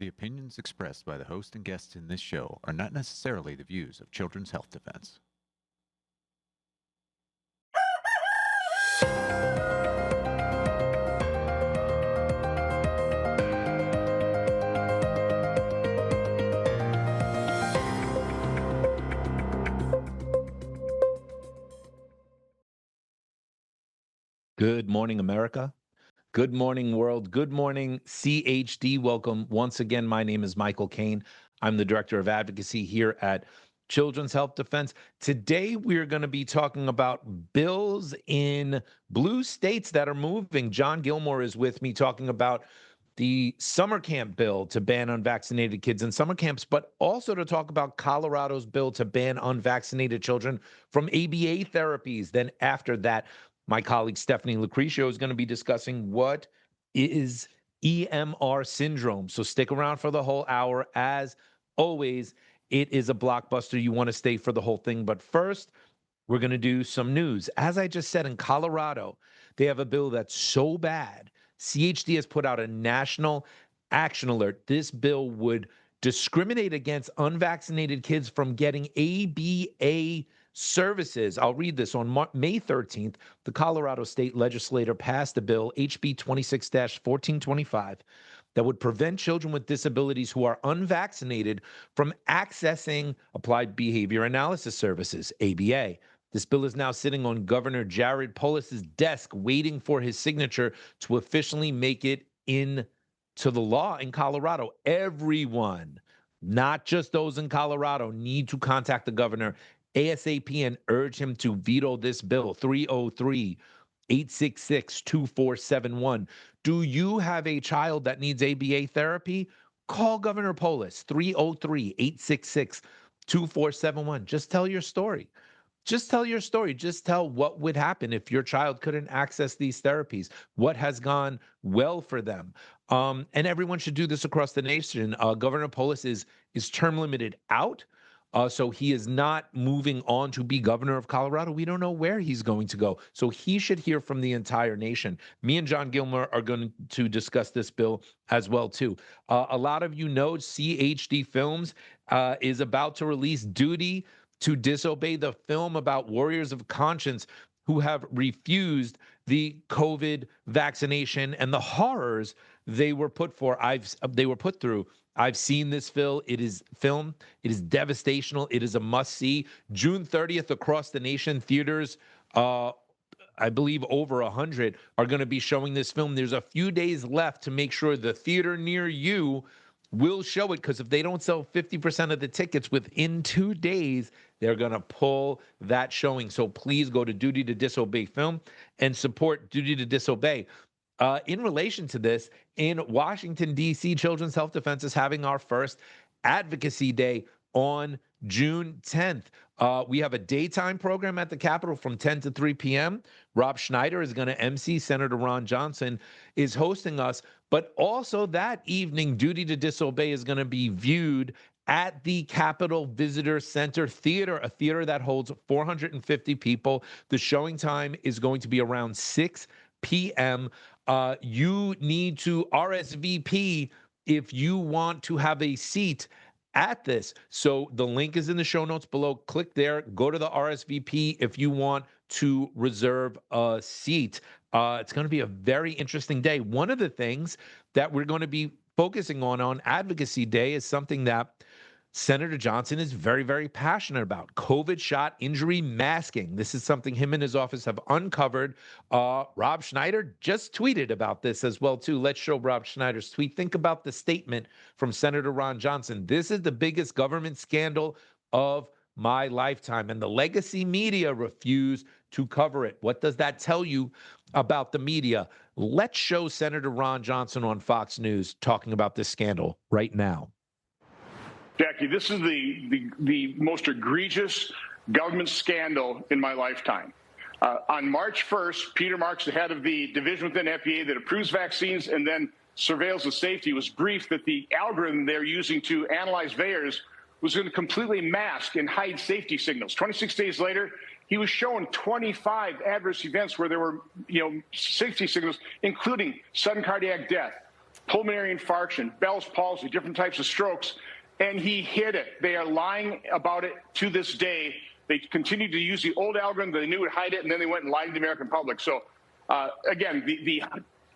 The opinions expressed by the host and guests in this show are not necessarily the views of Children's Health Defense. Good morning, America. Good morning, world. Good morning, CHD. Welcome once again. My name is Michael Kane. I'm the Director of Advocacy here at Children's Health Defense. Today, we're going to be talking about bills in blue states that are moving. John Gilmore is with me talking about the summer camp bill to ban unvaccinated kids in summer camps, but also to talk about Colorado's bill to ban unvaccinated children from ABA therapies. Then after that, my colleague Stephanie Locricchio is going to be discussing what is EMR syndrome. So stick around for the whole hour. As always, it is a blockbuster. You want to stay for the whole thing. But first, we're going to do some news. As I just said, in Colorado, they have a bill that's so bad. CHD has put out a national action alert. This bill would discriminate against unvaccinated kids from getting ABA services. I'll read this. On May 13th, the Colorado state legislature passed a bill, HB 26-1425, that would prevent children with disabilities who are unvaccinated from accessing applied behavior analysis services, ABA. This bill is now sitting on Governor Jared Polis's desk, waiting for his signature to officially make it into the law in Colorado. Everyone, not just those in Colorado, need to contact the governor ASAP and urge him to veto this bill. 303-866-2471. Do you have a child that needs ABA therapy? Call Governor Polis, 303-866-2471. Just tell your story. Just tell your story. Just tell what would happen if your child couldn't access these therapies, what has gone well for them. And everyone should do this across the nation. Governor Polis is term limited out. So he is not moving on to be governor of Colorado. We don't know where he's going to go. So he should hear from the entire nation. Me and John Gilmore are going to discuss this bill as well, too. A lot of you know CHD Films is about to release Duty to Disobey, the film about warriors of conscience who have refused the COVID vaccination and the horrors they were put through. I've seen this film. It is devastational. It is a must-see. June 30th across the nation, theaters, I believe over 100 are going to be showing this film. There's a few days left to make sure the theater near you will show it, because if they don't sell 50% of the tickets within 2 days, they're going to pull that showing. So please go to Duty to Disobey Film and support Duty to Disobey. In relation to this, in Washington, D.C., Children's Health Defense is having our first Advocacy Day on June 10th. We have a daytime program at the Capitol from 10 to 3 p.m. Rob Schneider is going to MC. Senator Ron Johnson is hosting us. But also that evening, Duty to Disobey is going to be viewed at the Capitol Visitor Center Theater, a theater that holds 450 people. The showing time is going to be around 6 p.m. You need to RSVP if you want to have a seat at this. So the link is in the show notes below. Click there, go to the RSVP if you want to reserve a seat. It's going to be a very interesting day. One of the things that we're going to be focusing on Advocacy Day is something that Senator Johnson is very, very passionate about: COVID shot injury masking. This is something him and his office have uncovered. Rob Schneider just tweeted about this as well, too. Let's show Rob Schneider's tweet. Think about the statement from Senator Ron Johnson. This is the biggest government scandal of my lifetime, and the legacy media refuse to cover it. What does that tell you about the media? Let's show Senator Ron Johnson on Fox News talking about this scandal right now. Jackie, this is the most egregious government scandal in my lifetime. On March 1st, Peter Marks, the head of the division within FDA that approves vaccines and then surveils the safety, was briefed that the algorithm they're using to analyze VAERS was going to completely mask and hide safety signals. 26 days later, he was shown 25 adverse events where there were, safety signals, including sudden cardiac death, pulmonary infarction, Bell's palsy, different types of strokes, and he hid it. They are lying about it to this day. They continued to use the old algorithm. They knew would hide it, and then they went and lied to the American public. So, again, the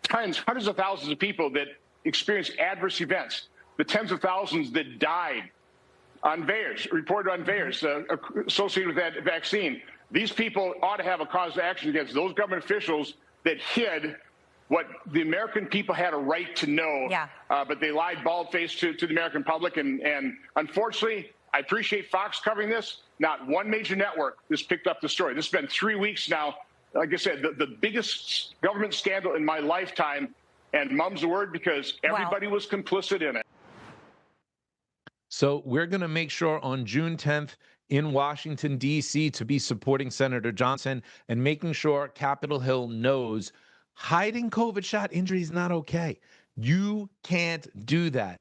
hundreds of thousands of people that experienced adverse events, the tens of thousands that died on VAERS, reported on VAERS, associated with that vaccine. These people ought to have a cause of action against those government officials that hid what the American people had a right to know, but they lied bald-faced to the American public. And unfortunately, I appreciate Fox covering this. Not one major network has picked up the story. This has been 3 weeks now. Like I said, the biggest government scandal in my lifetime, and mum's the word because everybody was complicit in it. So we're going to make sure on June 10th in Washington, D.C. to be supporting Senator Johnson and making sure Capitol Hill knows hiding COVID shot injury is not okay. You can't do that.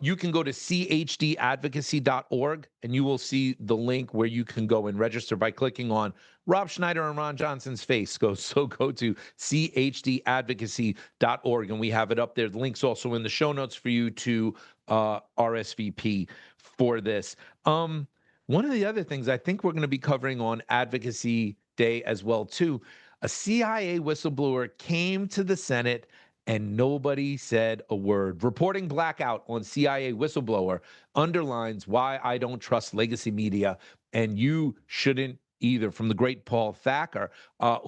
You can go to CHDadvocacy.org and you will see the link where you can go and register by clicking on Rob Schneider and Ron Johnson's face. Go to CHDadvocacy.org and we have it up there. The link's also in the show notes for you to RSVP for this. One of the other things I think we're going to be covering on Advocacy Day as well, too, a CIA whistleblower came to the Senate and nobody said a word. Reporting blackout on CIA whistleblower underlines why I don't trust legacy media, and you shouldn't either, from the great Paul Thacker,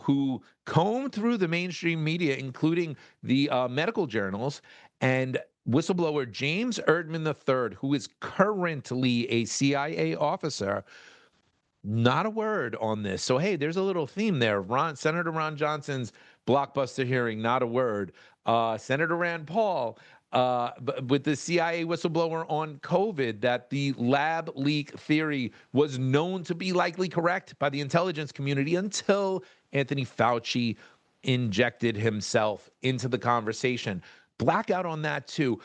who combed through the mainstream media, including the medical journals, and whistleblower James Erdman III, who is currently a CIA officer, not a word on this. So, hey, there's a little theme there. Senator Ron Johnson's blockbuster hearing, not a word. Senator Rand Paul, with the CIA whistleblower on COVID, that the lab leak theory was known to be likely correct by the intelligence community until Anthony Fauci injected himself into the conversation. Blackout on that, too.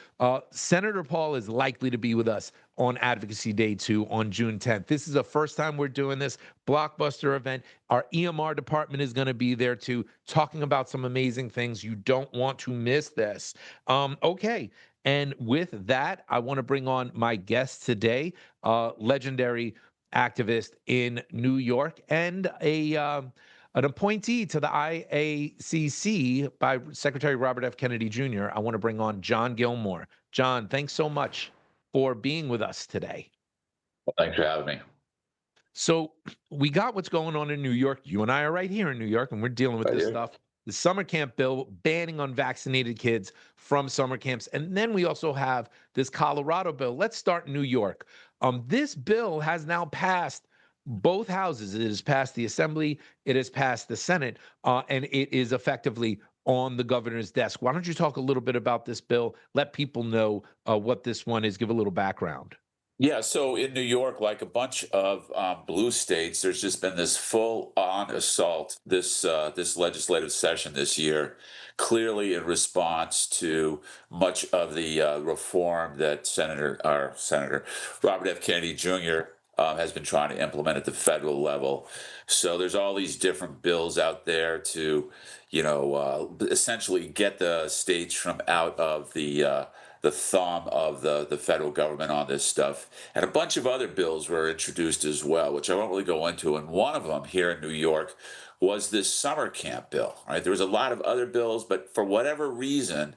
Senator Paul is likely to be with us on Advocacy Day 2 on June 10th. This is the first time we're doing this blockbuster event. Our EMR department is going to be there, too, talking about some amazing things. You don't want to miss this. Okay. And with that, I want to bring on my guest today, legendary activist in New York and an appointee to the IACC by Secretary Robert F. Kennedy Jr. I want to bring on John Gilmore. John, thanks so much for being with us today. Well, thanks for having me. So we got what's going on in New York. You and I are right here in New York, and we're dealing with this stuff. The summer camp bill banning unvaccinated kids from summer camps. And then we also have this Colorado bill. Let's start in New York. This bill has now passed both houses. It has passed the Assembly, it has passed the Senate, and it is effectively on the governor's desk. Why don't you talk a little bit about this bill? Let people know what this one is. Give a little background. Yeah, so in New York, like a bunch of blue states, there's just been this full-on assault this legislative session this year, clearly in response to much of the reform that Senator Robert F. Kennedy Jr. Has been trying to implement at the federal level. So there's all these different bills out there to, essentially get the states from out of the thumb of the federal government on this stuff. And a bunch of other bills were introduced as well, which I won't really go into. And one of them here in New York was this summer camp bill. Right? There was a lot of other bills, but for whatever reason,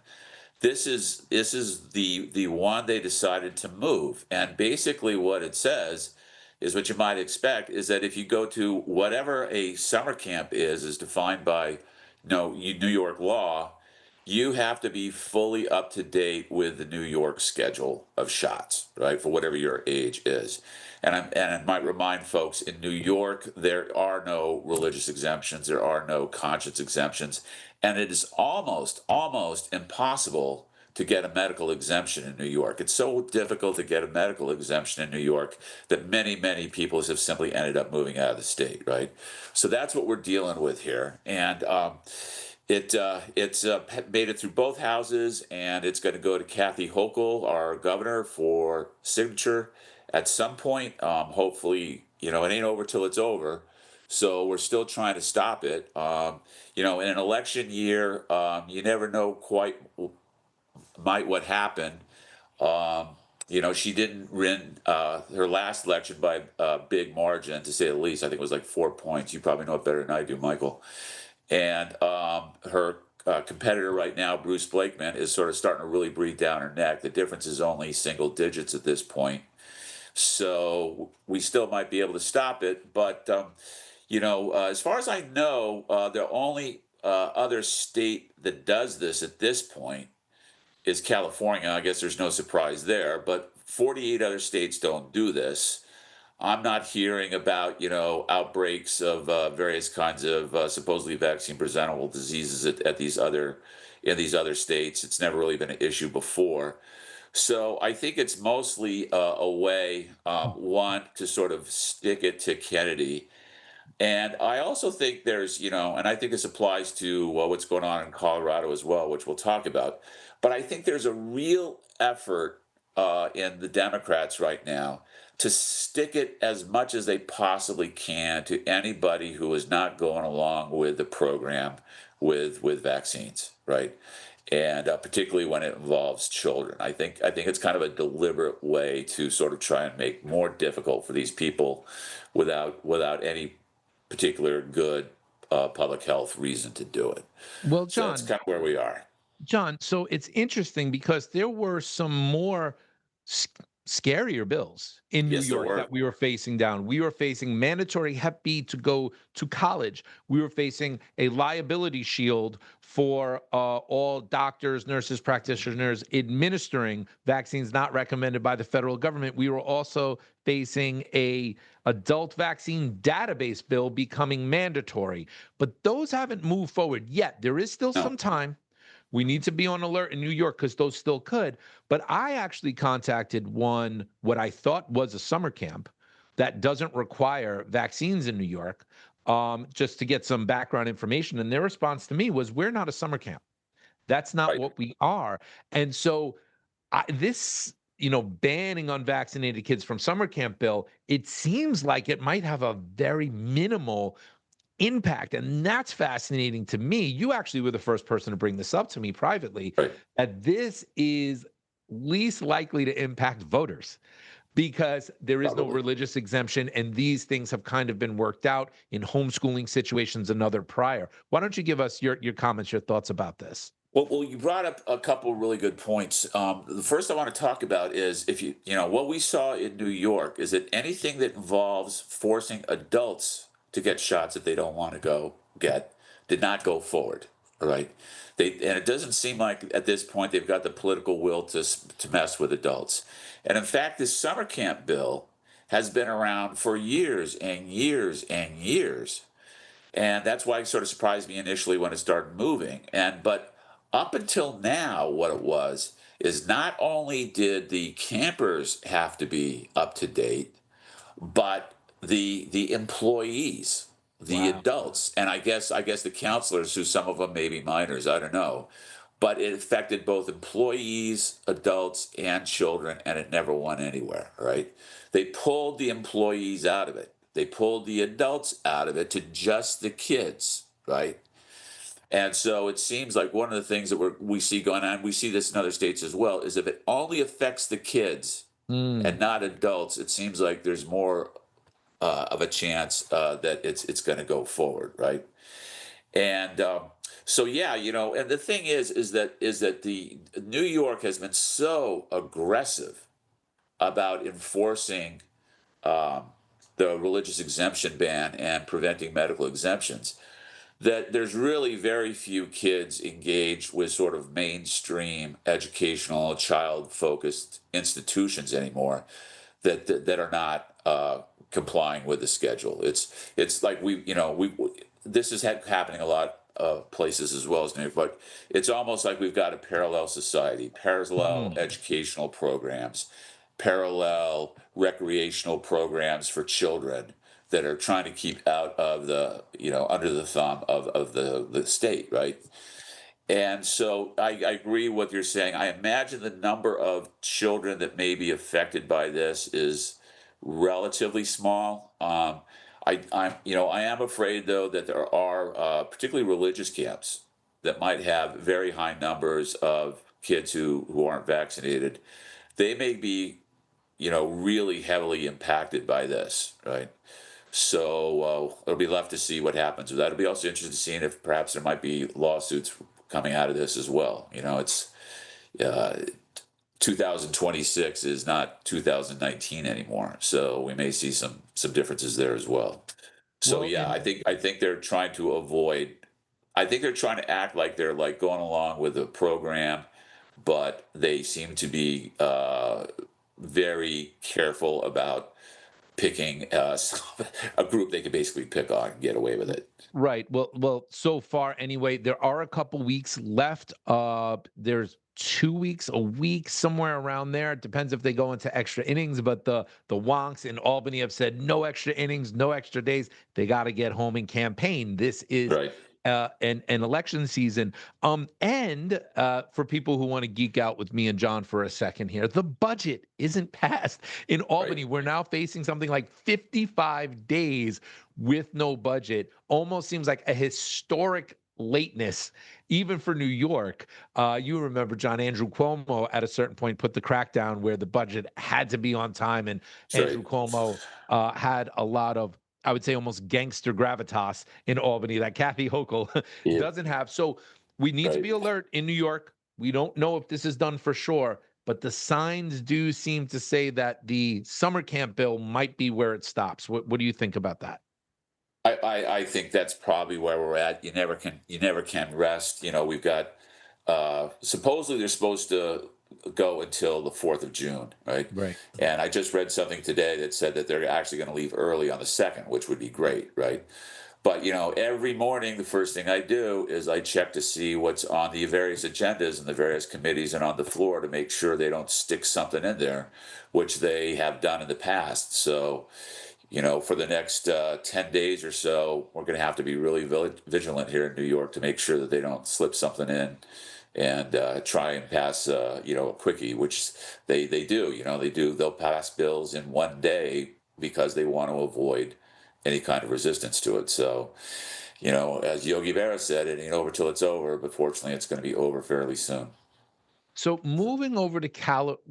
this is the one they decided to move. And basically what it says is what you might expect is that if you go to whatever a summer camp is defined by New York law, you have to be fully up to date with the New York schedule of shots, right, for whatever your age is. And I might remind folks, in New York, there are no religious exemptions, there are no conscience exemptions, and it is almost impossible to get a medical exemption in New York. It's so difficult to get a medical exemption in New York that many, many people have simply ended up moving out of the state, right? So that's what we're dealing with here. And it's made it through both houses, and it's going to go to Kathy Hochul, our governor, for signature at some point. Hopefully, it ain't over till it's over. So we're still trying to stop it. In an election year, you never know quite might what happened. She didn't win her last election by a big margin, to say the least. I think it was like 4 points. You probably know it better than I do, Michael. And her competitor right now, Bruce Blakeman, is sort of starting to really breathe down her neck. The difference is only single digits at this point. So we still might be able to stop it. But, as far as I know, the only other state that does this at this point is California. I guess there's no surprise there, but 48 other states don't do this. I'm not hearing about, outbreaks of various kinds of supposedly vaccine presentable diseases in these other states. It's never really been an issue before. So I think it's mostly a way, one, to sort of stick it to Kennedy. And I also think there's, and I think this applies to what's going on in Colorado as well, which we'll talk about. But I think there's a real effort in the Democrats right now to stick it as much as they possibly can to anybody who is not going along with the program with vaccines, right? And particularly when it involves children. I think it's kind of a deliberate way to sort of try and make more difficult for these people without any particular good public health reason to do it. Well, So John, that's kind of where we are. John, so it's interesting because there were some more scarier bills in New Yes, there York were. that we were facing down. We were facing mandatory Hep B to go to college. We were facing a liability shield for all doctors, nurses, practitioners administering vaccines not recommended by the federal government. We were also facing a adult vaccine database bill becoming mandatory. But those haven't moved forward yet. There is still No. some time. We need to be on alert in New York because those still could. But I actually contacted what I thought was a summer camp that doesn't require vaccines in New York, just to get some background information. And their response to me was, we're not a summer camp. That's not Right. what we are. And so this, banning unvaccinated kids from summer camp bill, it seems like it might have a very minimal impact. And that's fascinating to me. You actually were the first person to bring this up to me privately, Right. that this is least likely to impact voters because there is no Probably. religious exemption. And these things have kind of been worked out in homeschooling situations and other prior. Why don't you give us your comments, your thoughts about this? Well, you brought up a couple of really good points. The first I want to talk about is what we saw in New York is that anything that involves forcing adults to get shots that they don't want to go get did not go forward. All right. And it doesn't seem like at this point they've got the political will to mess with adults. And in fact, this summer camp bill has been around for years and years and years. And that's why it sort of surprised me initially when it started moving. But up until now, what it was is not only did the campers have to be up to date, but the employees, the adults, and I guess the counselors, who some of them may be minors, I don't know, but it affected both employees, adults, and children, and it never went anywhere. Right? They pulled the employees out of it. They pulled the adults out of it to just the kids. Right? And so it seems like one of the things that we see going on, we see this in other states as well, is if it only affects the kids and not adults, it seems like there's more of a chance that it's going to go forward, right? And so yeah, and the thing is that the New York has been so aggressive about enforcing the religious exemption ban and preventing medical exemptions, that there's really very few kids engaged with sort of mainstream educational, child-focused institutions anymore that are not complying with the schedule. It's like this is happening a lot of places as well as New York, but it's almost like we've got a parallel society, parallel educational programs, parallel recreational programs for children that are trying to keep out of the, under the thumb of the state, right? And so I agree with what you're saying. I imagine the number of children that may be affected by this is relatively small. I am afraid, though, that there are particularly religious camps that might have very high numbers of kids who aren't vaccinated, they may be, really heavily impacted by this, right? So it'll be left to see what happens with that. It'll be also interesting to see if perhaps there might be lawsuits coming out of this as well. It's uh, 2026 is not 2019 anymore, so we may see some differences there as well. So Well, yeah, and I think they're trying to avoid. I think they're trying to act like they're like going along with the program, but they seem to be very careful about picking a group they could basically pick on and get away with it. right. Well, so far anyway, there are a couple weeks left. There's 2 weeks, a week, somewhere around there. It depends if they go into extra innings, but the wonks in Albany have said no extra innings, no extra days. They got to get home and campaign. This is Right. an election season. And for people who want to geek out with me and John for a second here, the budget isn't passed in Albany. Right. We're now facing something like 55 days with no budget. Almost seems like a historic lateness, even for New York. You remember John Andrew Cuomo at a certain point put the crackdown where the budget had to be on time, and That's Andrew right. Cuomo had a lot of, I would say, almost gangster gravitas in Albany that Kathy Hochul Yeah. doesn't have. So we need to Right. be alert in New York. We don't know if this is done for sure, but the signs do seem to say that the summer camp bill might be where it stops. What do you think about that? I think that's probably where we're at. You never can rest. We've got supposedly they're supposed to go until the 4th of June, right? Right. And I just read something today that said that they're actually going to leave early on the 2nd, which would be great, right? But every morning the first thing I do is I check to see what's on the various agendas and the various committees and on the floor to make sure they don't stick something in there, which they have done in the past. So for the next 10 days or so, we're going to have to be really vigilant here in New York to make sure that they don't slip something in and try and pass, a quickie, which they do. They'll pass bills in one day because they want to avoid any kind of resistance to it. So, as Yogi Berra said, it ain't over till it's over, but fortunately, it's going to be over fairly soon. So moving over to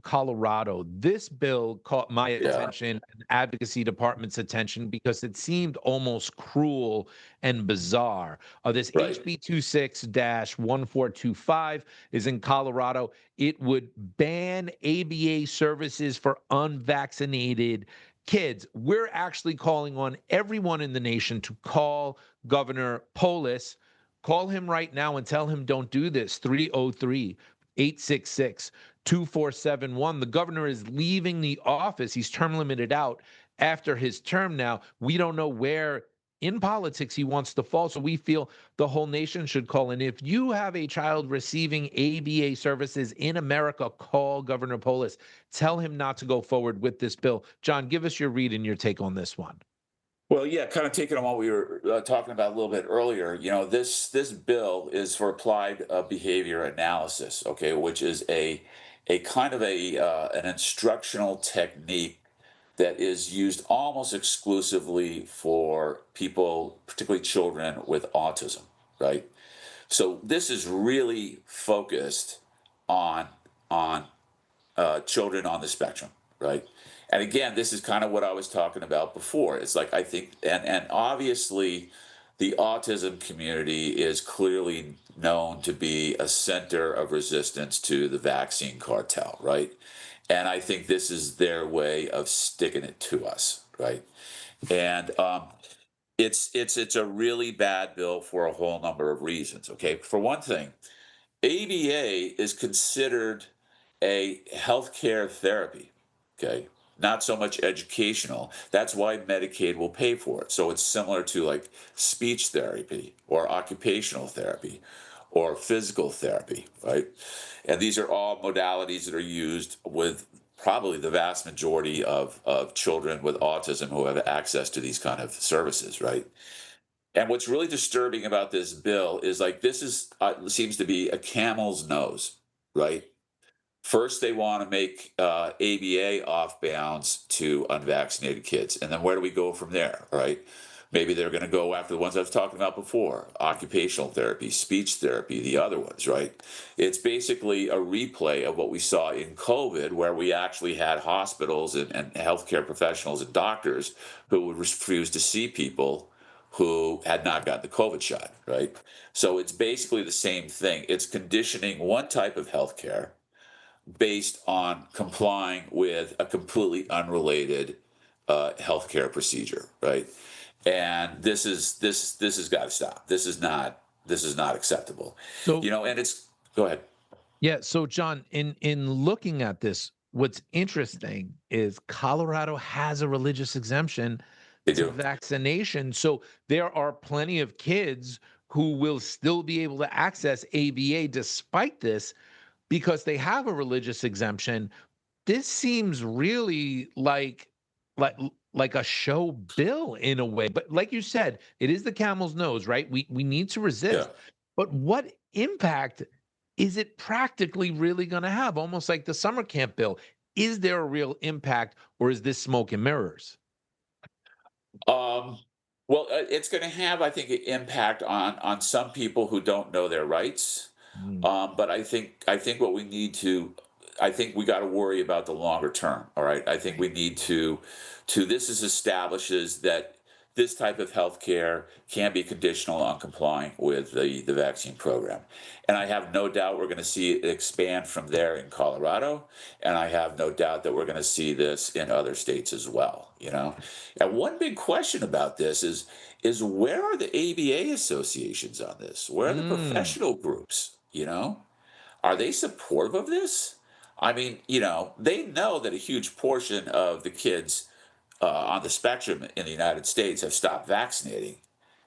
Colorado, this bill caught my Yeah. attention and advocacy department's attention because it seemed almost cruel and bizarre. This Right. HB 26-1425 is in Colorado. It would ban ABA services for unvaccinated kids. We're actually calling on everyone in the nation to call Governor Polis. Call him right now and tell him don't do this. 303-866-2471. The governor is leaving the office. He's term limited out after his term now. We don't know where in politics he wants to fall. So we feel the whole nation should call. And if you have a child receiving ABA services in America, call Governor Polis. Tell him not to go forward with this bill. John, give us your read and your take on this one. Well, yeah, kind of taking on what we were talking about a little bit earlier. This bill is for applied behavior analysis, okay, which is a kind of an instructional technique that is used almost exclusively for people, particularly children with autism, right? So this is really focused on on children on the spectrum, right? And again, this is kind of what I was talking about before. It's like I think, and obviously, the autism community is clearly known to be a center of resistance to the vaccine cartel, right? And I think this is their way of sticking it to us, right? And it's a really bad bill for a whole number of reasons. Okay, for one thing, ABA is considered a healthcare therapy, okay? Not so much educational. That's why Medicaid will pay for it. So it's similar to like speech therapy or occupational therapy or physical therapy, right? And these are all modalities that are used with probably the vast majority of children with autism who have access to these kind of services, right? And what's really disturbing about this bill is like this is seems to be a camel's nose, right? First, they want to make ABA off bounds to unvaccinated kids, and then where do we go from there, right? Maybe they're going to go after the ones I was talking about before: occupational therapy, speech therapy, the other ones, right? It's basically a replay of what we saw in COVID, where we actually had hospitals and healthcare professionals and doctors who would refuse to see people who had not gotten the COVID shot, right? So it's basically the same thing. It's conditioning one type of healthcare based on complying with a completely unrelated healthcare procedure, right? And this has got to stop. This is not acceptable. So And it's go ahead. yeah, so John, in looking at this, what's interesting is Colorado has a religious exemption They to do. vaccination. So there are plenty of kids who will still be able to access ABA despite this because they have a religious exemption. This seems really like like a show bill in a way. But like you said, it is the camel's nose, right? We need to Yeah. resist. But what impact is it practically really going to have? Almost like the summer camp bill. Is there a real impact, or is this smoke and mirrors? Um, well, it's going to have, I think, an impact on some people who don't know their rights. Mm. But I think what we need to, I think we got to worry about the longer term. All right, I think we need to this is establishes that this type of healthcare can be conditional on complying with the vaccine program, and I have no doubt we're going to see it expand from there in Colorado, and I have no doubt that we're going to see this in other states as well. And one big question about this is where are the ABA associations on this? Where are the Mm. professional groups? Are they supportive of this? I mean, they know that a huge portion of the kids on the spectrum in the United States have stopped vaccinating.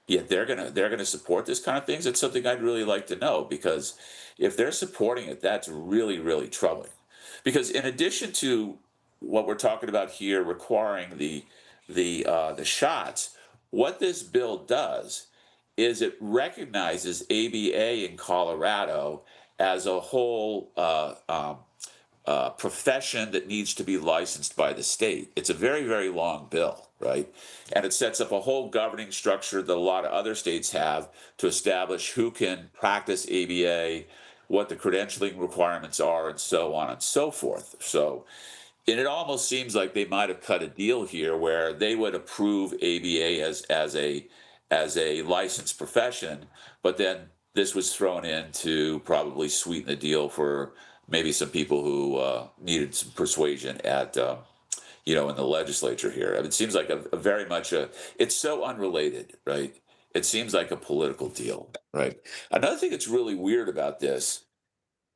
Yet they're gonna support this kind of things. It's something I'd really like to know, because if they're supporting it, that's really, really troubling. Because in addition to what we're talking about here, requiring the shots, what this bill does is it recognizes ABA in Colorado as a whole profession that needs to be licensed by the state. It's a very, very long bill, right? And it sets up a whole governing structure that a lot of other states have to establish who can practice ABA, what the credentialing requirements are, and so on and so forth. And it almost seems like they might have cut a deal here where they would approve ABA as a licensed profession, but then this was thrown in to probably sweeten the deal for maybe some people who needed some persuasion in the legislature here. I mean, it seems like a very much it's so unrelated, right? It seems like a political deal, right? Another thing that's really weird about this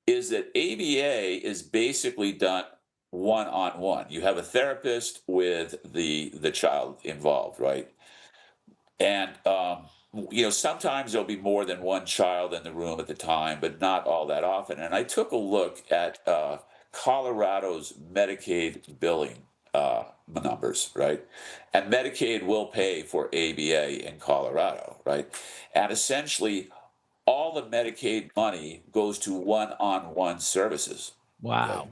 is that ABA is basically done one-on-one. You have a therapist with the child involved, right? And sometimes there'll be more than one child in the room at the time, but not all that often. And I took a look at Colorado's Medicaid billing numbers, right? And Medicaid will pay for ABA in Colorado, right? And essentially, all the Medicaid money goes to one-on-one services. Okay? Wow.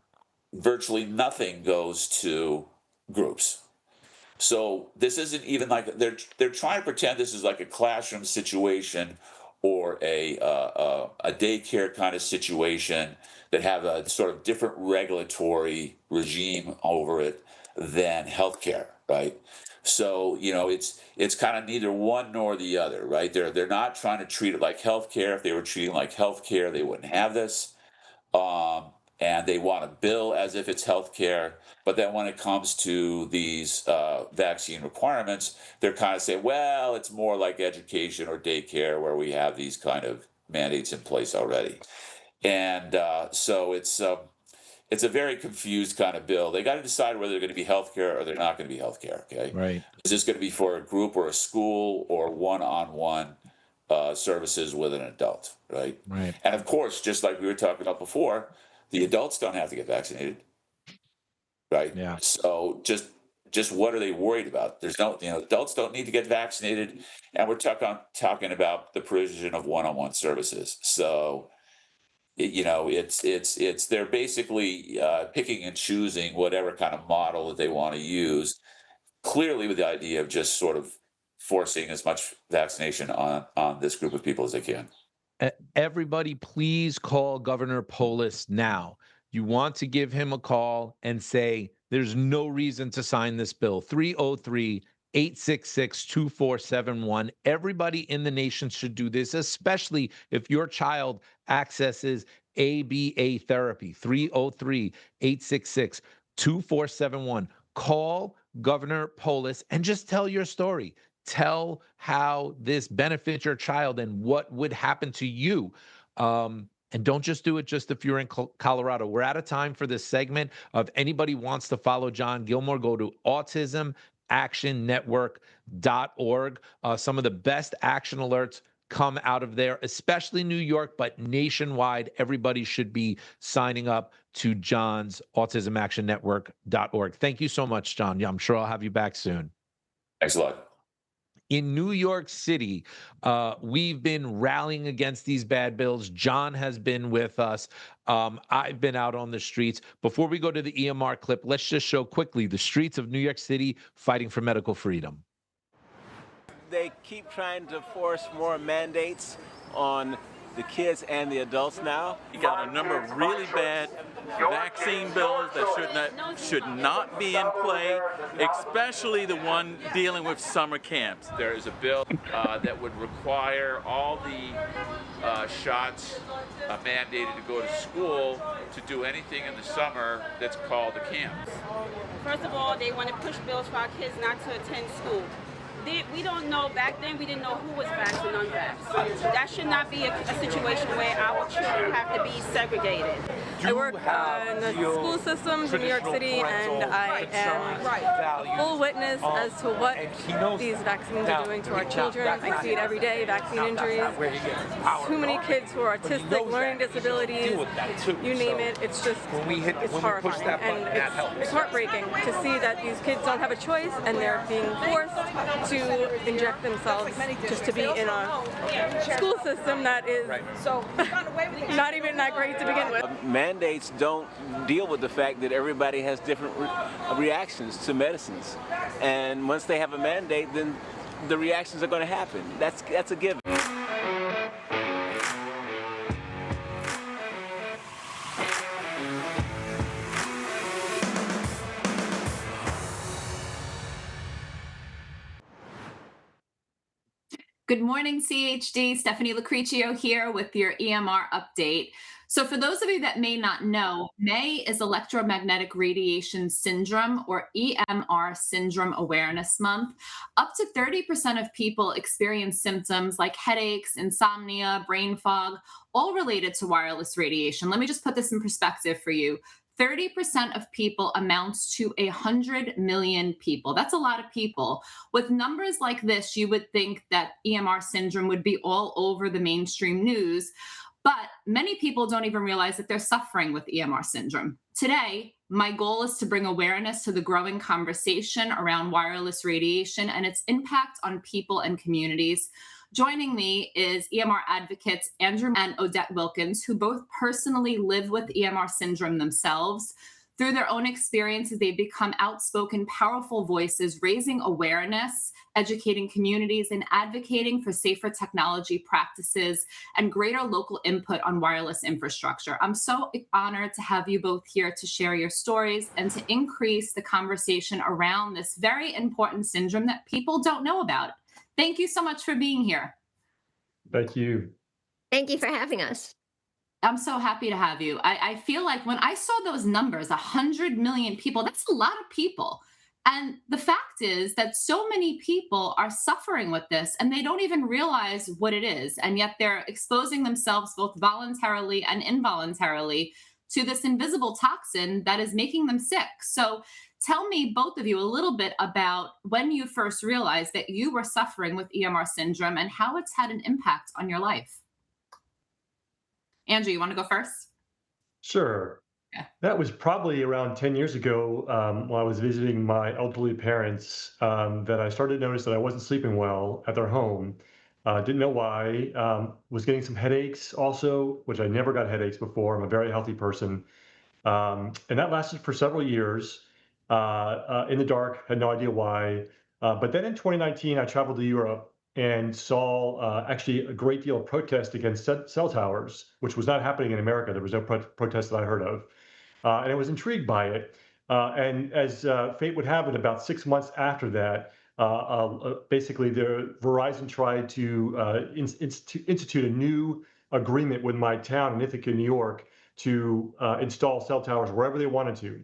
Virtually nothing goes to groups. So this isn't even like they're trying to pretend this is like a classroom situation or a daycare kind of situation that have a sort of different regulatory regime over it than healthcare, right? So it's kind of neither one nor the other, right? They're not trying to treat it like healthcare. If they were treating like healthcare, they wouldn't have this. Um, and they want to bill as if it's healthcare. But then when it comes to these vaccine requirements, they're kind of saying, well, it's more like education or daycare where we have these kind of mandates in place already. And so it's a very confused kind of bill. They got to decide whether they're going to be healthcare or they're not going to be healthcare. Okay, Right. is this going to be for a group or a school or one-on-one services with an adult, right? Right. And of course, just like we were talking about before, the adults don't have to get vaccinated, right? Yeah. So just what are they worried about? There's no, adults don't need to get vaccinated, and we're talking about the provision of one-on-one services. So it's they're basically picking and choosing whatever kind of model that they want to use, clearly with the idea of just sort of forcing as much vaccination on this group of people as they can. Everybody, please call Governor Polis now. You want to give him a call and say, there's no reason to sign this bill. 303-866-2471. Everybody in the nation should do this, especially if your child accesses ABA therapy. 303-866-2471. Call Governor Polis and just tell your story. Tell how this benefits your child and what would happen to you. And don't just do it just if you're in Colorado. We're out of time for this segment. If anybody wants to follow John Gilmore, go to autismactionnetwork.org. Some of the best action alerts come out of there, especially New York, but nationwide. Everybody should be signing up to John's autismactionnetwork.org. Thank you so much, John. Yeah, I'm sure I'll have you back soon. Thanks a lot. In New York City, we've been rallying against these bad bills. John has been with us. I've been out on the streets. Before we go to the EMR clip, let's just show quickly the streets of New York City fighting for medical freedom. They keep trying to force more mandates on the kids and the adults now. You got a number of really bad vaccine bills that should not be in play, especially the one dealing with summer camps. There is a bill that would require all the shots mandated to go to school to do anything in the summer that's called a camp. First of all, they want to push bills for our kids not to attend school. We don't know, back then we didn't know who was vaxxed and unvaxxed. That should not be a situation where our children have to be segregated. I work in the school systems in New York City, and I am a full witness as to what these vaccines are doing to our children. I see it every day, vaccine injuries. Too many kids who are autistic, learning disabilities, you name it. It's just, it's horrifying. And it's heartbreaking to see that these kids don't have a choice and they're being forced to inject themselves just to be in a school system that is not even that great to begin with. Mandates don't deal with the fact that everybody has different reactions to medicines. And once they have a mandate, then the reactions are going to happen. That's a given. Good morning, CHD. Stephanie Locricchio here with your EMR update. So for those of you that may not know, May is Electromagnetic Radiation Syndrome, or EMR-Syndrome Awareness Month. Up to 30% of people experience symptoms like headaches, insomnia, brain fog, all related to wireless radiation. Let me just put this in perspective for you. 30% of people amounts to 100 million people. That's a lot of people. With numbers like this, you would think that EMR syndrome would be all over the mainstream news, but many people don't even realize that they're suffering with EMR syndrome. Today, my goal is to bring awareness to the growing conversation around wireless radiation and its impact on people and communities. Joining me is EMR advocates Andrew and Odette Wilkins, who both personally live with EMR syndrome themselves. Through their own experiences, they've become outspoken, powerful voices, raising awareness, educating communities, and advocating for safer technology practices and greater local input on wireless infrastructure. I'm so honored to have you both here to share your stories and to increase the conversation around this very important syndrome that people don't know about. Thank you so much for being here. Thank you. Thank you for having us. I'm so happy to have you. I feel like when I saw those numbers, 100 million people, that's a lot of people. And the fact is that so many people are suffering with this and they don't even realize what it is. And yet they're exposing themselves both voluntarily and involuntarily to this invisible toxin that is making them sick. So tell me, both of you, a little bit about when you first realized that you were suffering with EMR syndrome and how it's had an impact on your life. Andrew, you want to go first? Sure. Yeah. That was probably around 10 years ago while I was visiting my elderly parents that I started to notice that I wasn't sleeping well at their home. Didn't know why. Was getting some headaches also, which I never got headaches before. I'm a very healthy person. And that lasted for several years in the dark, had no idea why. But then in 2019, I traveled to Europe and saw actually a great deal of protest against cell towers, which was not happening in America. There was no protest that I heard of. And I was intrigued by it. And as fate would have it, about 6 months after that, basically, Verizon tried to institute a new agreement with my town in Ithaca, New York, to install cell towers wherever they wanted to.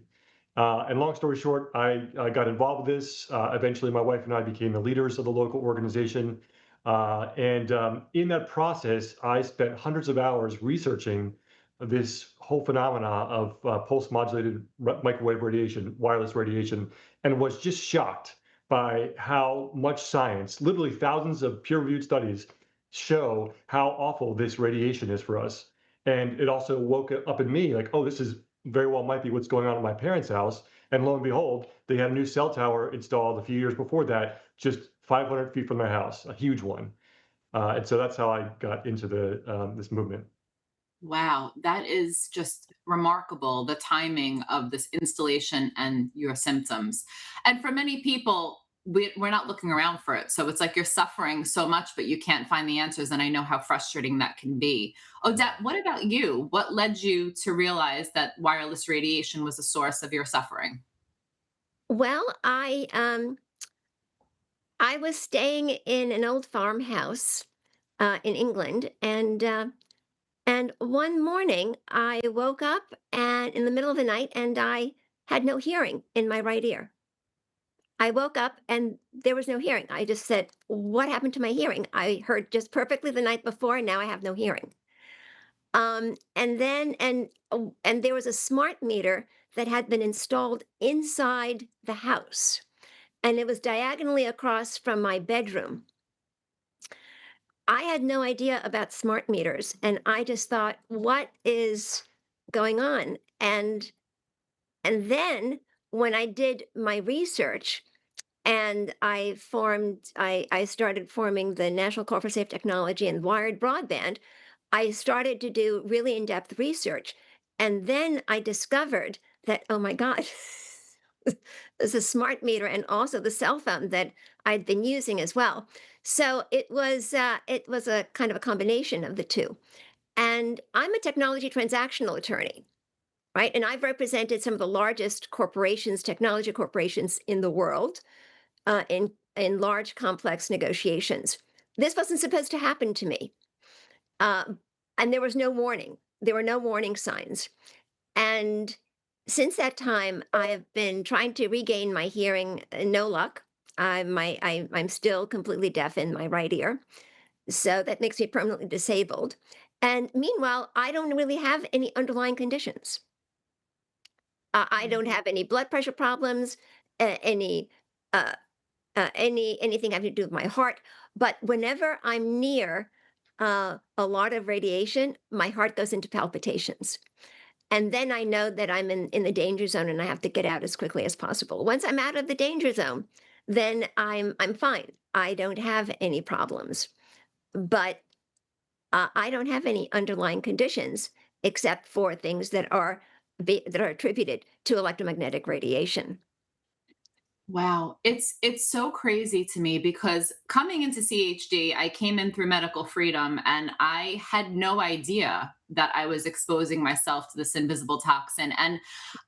And long story short, I got involved with this. Eventually, my wife and I became the leaders of the local organization. And in that process, I spent hundreds of hours researching this whole phenomena of pulse modulated microwave radiation, wireless radiation, and was just shocked by how much science, literally thousands of peer reviewed studies, show how awful this radiation is for us. And it also woke up in me like, oh, this is very well might be what's going on at my parents' house. And lo and behold, they had a new cell tower installed a few years before that, just 500 feet from their house, a huge one. And so that's how I got into this movement. Wow, that is just remarkable, the timing of this installation and your symptoms. And for many people, we're not looking around for it. So it's like you're suffering so much, but you can't find the answers. And I know how frustrating that can be. Odette, what about you? What led you to realize that wireless radiation was a source of your suffering? Well, I was staying in an old farmhouse in England, and one morning I woke up and in the middle of the night, and I had no hearing in my right ear. I woke up and there was no hearing. I just said, "What happened to my hearing? I heard just perfectly the night before, and now I have no hearing." And there was a smart meter that had been installed inside the house, and it was diagonally across from my bedroom. I had no idea about smart meters, and I just thought, "What is going on?" And then when I did my research and I started forming the National Call for Safe Technology and wired broadband, I started to do really in-depth research. And then I discovered that, oh my God, there's a smart meter and also the cell phone that I'd been using as well. So it was a kind of a combination of the two. And I'm a technology transactional attorney, right? And I've represented some of the largest corporations, technology corporations in the world, in large complex negotiations. This wasn't supposed to happen to me, uh, and there was no warning. There were no warning signs. And since that time, I have been trying to regain my hearing. No luck. I'm still completely deaf in my right ear, so that makes me permanently disabled. And meanwhile, I don't really have any underlying conditions. I don't have any blood pressure problems, any uh, anything having to do with my heart. But whenever I'm near a lot of radiation, my heart goes into palpitations. And then I know that I'm in the danger zone and I have to get out as quickly as possible. Once I'm out of the danger zone, then I'm fine. I don't have any problems. But I don't have any underlying conditions except for things that are attributed to electromagnetic radiation. Wow, it's so crazy to me because coming into CHD, I came in through medical freedom and I had no idea that I was exposing myself to this invisible toxin. And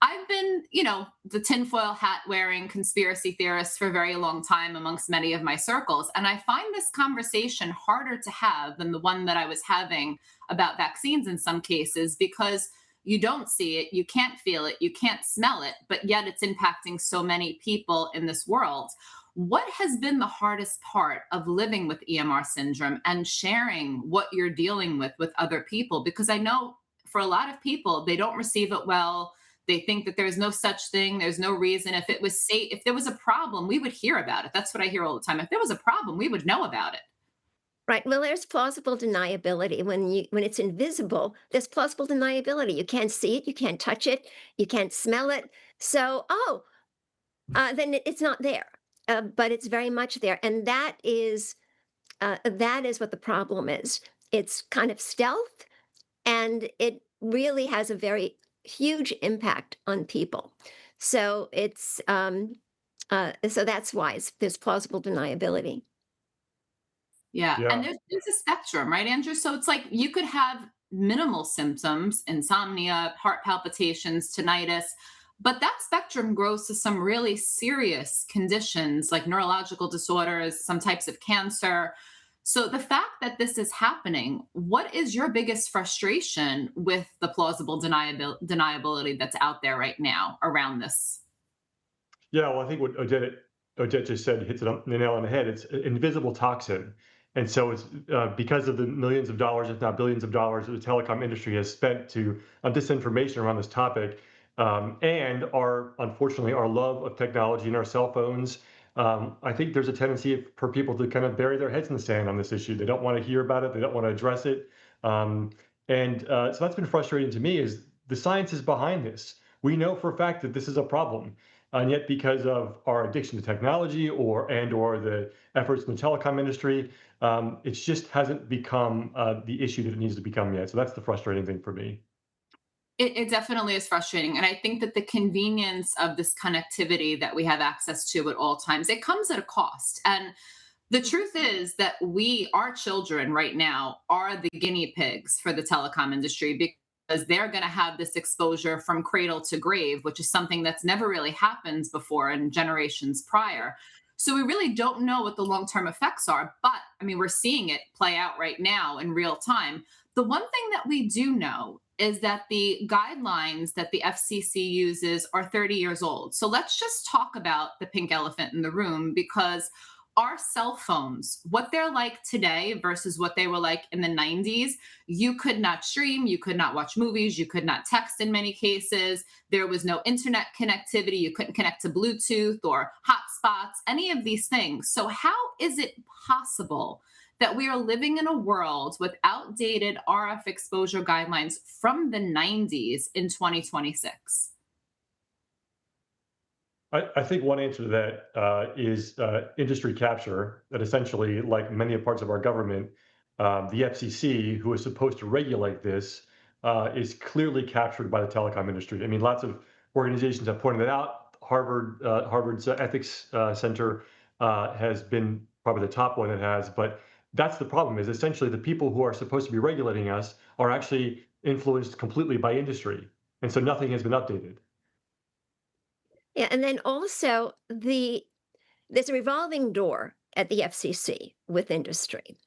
I've been, the tinfoil hat wearing conspiracy theorist for a very long time amongst many of my circles. And I find this conversation harder to have than the one that I was having about vaccines in some cases because you don't see it, you can't feel it, you can't smell it, but yet it's impacting so many people in this world. What has been the hardest part of living with EMR syndrome and sharing what you're dealing with other people? Because I know for a lot of people, they don't receive it well. They think that there's no such thing, there's no reason. If it was safe, if there was a problem, we would hear about it. That's what I hear all the time. If there was a problem, we would know about it. Right. Well, there's plausible deniability. When it's invisible, there's plausible deniability. You can't see it, you can't touch it, you can't smell it. So, then it's not there. But it's very much there, and that is what the problem is. It's kind of stealth, and it really has a very huge impact on people. So So that's why there's plausible deniability. Yeah. Yeah. And there's a spectrum, right, Andrew? So it's like you could have minimal symptoms, insomnia, heart palpitations, tinnitus, but that spectrum grows to some really serious conditions like neurological disorders, some types of cancer. So the fact that this is happening, what is your biggest frustration with the plausible deniability that's out there right now around this? Yeah, well, I think what Odette just said hits it on the nail on the head. It's an invisible toxin. And so it's because of the millions of dollars, if not billions of dollars, that the telecom industry has spent to disinformation around this topic, and unfortunately, our love of technology and our cell phones. I think there's a tendency for people to kind of bury their heads in the sand on this issue. They don't want to hear about it. They don't want to address it. So that's been frustrating to me. Is the science is behind this. We know for a fact that this is a problem. And yet, because of our addiction to technology or the efforts in the telecom industry, it just hasn't become the issue that it needs to become yet. So that's the frustrating thing for me. It definitely is frustrating. And I think that the convenience of this connectivity that we have access to at all times, it comes at a cost. And the truth is that our children right now are the guinea pigs for the telecom industry because they're going to have this exposure from cradle to grave, which is something that's never really happened before in generations prior. So we really don't know what the long-term effects are, but I mean, we're seeing it play out right now in real time. The one thing that we do know is that the guidelines that the FCC uses are 30 years old. So let's just talk about the pink elephant in the room, because our cell phones, what they're like today versus what they were like in the 90s, you could not stream, you could not watch movies, you could not text in many cases. There was no internet connectivity. You couldn't connect to Bluetooth or hotspots, any of these things. So how is it possible that we are living in a world with outdated RF exposure guidelines from the 90s in 2026? I think one answer to that is industry capture, that essentially, like many parts of our government, the FCC, who is supposed to regulate this, is clearly captured by the telecom industry. I mean, lots of organizations have pointed it out. Harvard's Ethics Center has been probably the top one that has, but that's the problem, is essentially the people who are supposed to be regulating us are actually influenced completely by industry. And so nothing has been updated. Yeah, and then also there's a revolving door at the FCC with industry.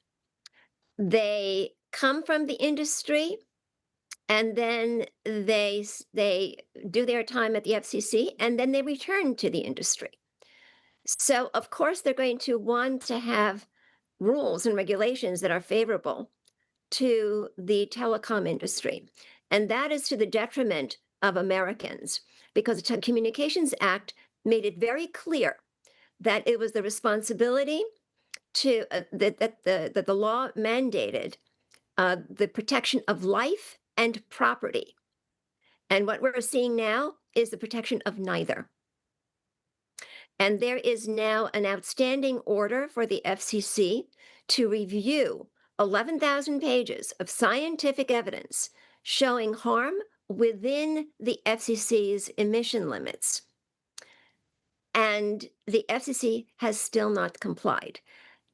They come from the industry, and then they do their time at the FCC, and then they return to the industry. So of course they're going to want to have rules and regulations that are favorable to the telecom industry, and that is to the detriment of Americans, because the Communications Act made it very clear that it was the responsibility to that the law mandated the protection of life and property. And what we're seeing now is the protection of neither. And there is now an outstanding order for the FCC to review 11,000 pages of scientific evidence showing harm within the FCC's emission limits. And the FCC has still not complied.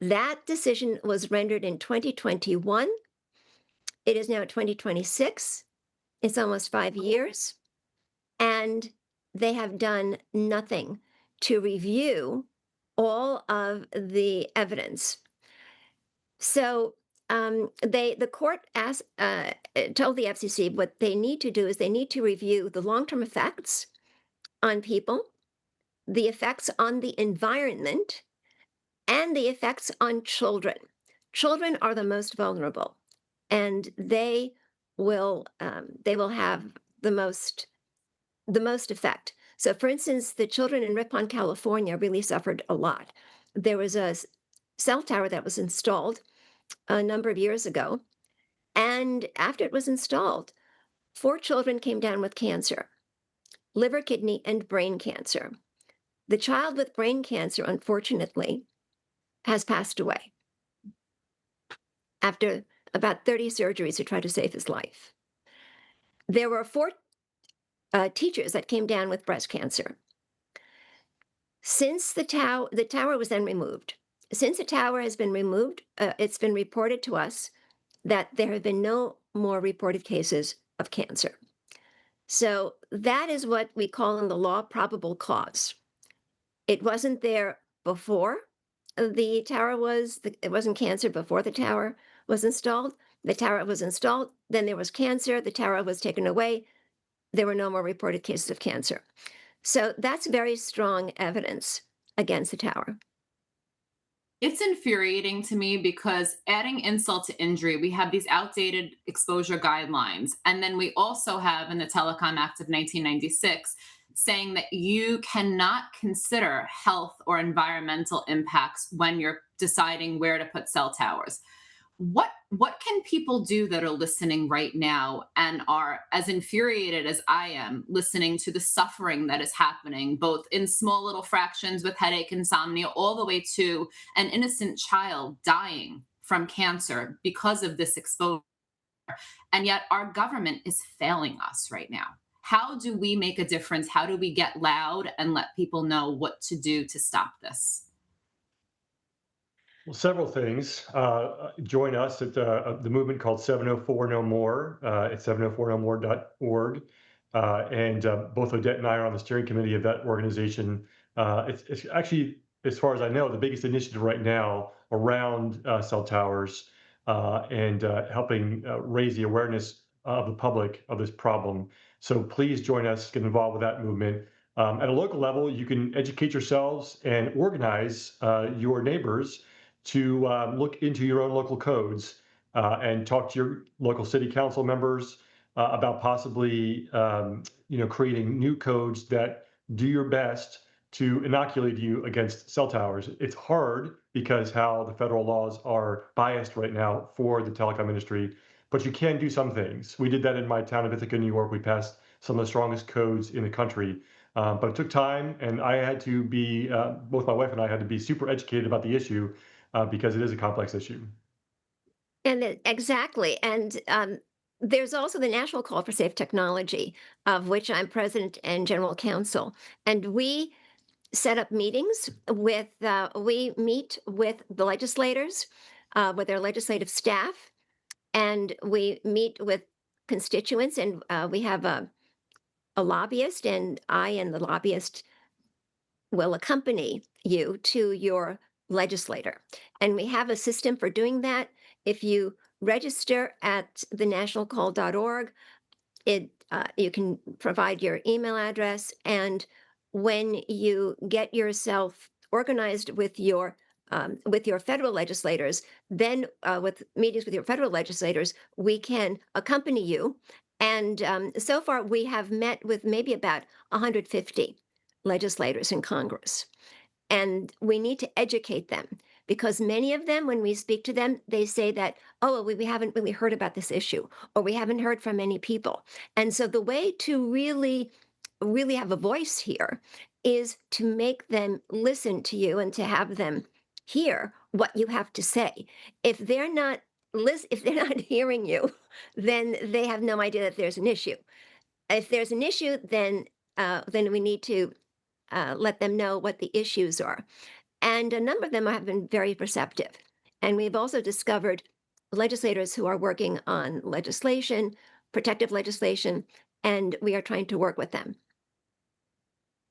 That decision was rendered in 2021. It is now 2026. It's almost 5 years. And they have done nothing to review all of the evidence. So the court told the FCC what they need to do is they need to review the long-term effects on people, the effects on the environment, and the effects on children. Children are the most vulnerable, and they will have the most effect. So, for instance, the children in Ripon, California, really suffered a lot. There was a cell tower that was installed a number of years ago, and after it was installed, 4 children came down with cancer, liver, kidney, and brain cancer. The child with brain cancer, unfortunately, has passed away after about 30 surgeries to try to save his life. There were 4 teachers that came down with breast cancer. Since the tower was then removed. Since the tower has been removed, it's been reported to us that there have been no more reported cases of cancer. So that is what we call in the law probable cause. It wasn't there before the tower was, it wasn't cancer before the tower was installed. The tower was installed, then there was cancer, the tower was taken away, there were no more reported cases of cancer. So that's very strong evidence against the tower. It's infuriating to me because adding insult to injury, we have these outdated exposure guidelines. And then we also have in the Telecom Act of 1996 saying that you cannot consider health or environmental impacts when you're deciding where to put cell towers. What can people do that are listening right now and are as infuriated as I am listening to the suffering that is happening, both in small little fractions with headache, insomnia, all the way to an innocent child dying from cancer because of this exposure? And yet our government is failing us right now. How do we make a difference? How do we get loud and let people know what to do to stop this? Well, several things. Join us at the movement called 704 No More at 704nomore.org. And both Odette and I are on the steering committee of that organization. It's actually, as far as I know, the biggest initiative right now around cell towers and helping raise the awareness of the public of this problem. So please join us, get involved with that movement. At a local level, you can educate yourselves and organize your neighbors to look into your own local codes and talk to your local city council members about possibly creating new codes that do your best to inoculate you against cell towers. It's hard because how the federal laws are biased right now for the telecom industry, but you can do some things. We did that in my town of Ithaca, New York. We passed some of the strongest codes in the country. But it took time, and I had to be, both my wife and I had to be super educated about the issue because it is a complex issue. And exactly. And there's also the National Call for Safe Technology, of which I'm president and general counsel. And we set up meetings with, we meet with the legislators, with their legislative staff, and we meet with constituents. And we have a lobbyist, and I and the lobbyist will accompany you to your legislator. And we have a system for doing that. If you register at thenationalcall.org, you can provide your email address, and when you get yourself organized with your federal legislators, then with meetings with your federal legislators, we can accompany you. And so far, we have met with maybe about 150 legislators in Congress. And we need to educate them, because many of them, when we speak to them, they say that, oh, we haven't really heard about this issue, or we haven't heard from many people. And so the way to really have a voice here is to make them listen to you and to have them hear what you have to say. If they're not hearing you, then they have no idea that there's an issue. If there's an issue, then we need to let them know what the issues are. And a number of them have been very receptive. And we've also discovered legislators who are working on legislation, protective legislation, and we are trying to work with them.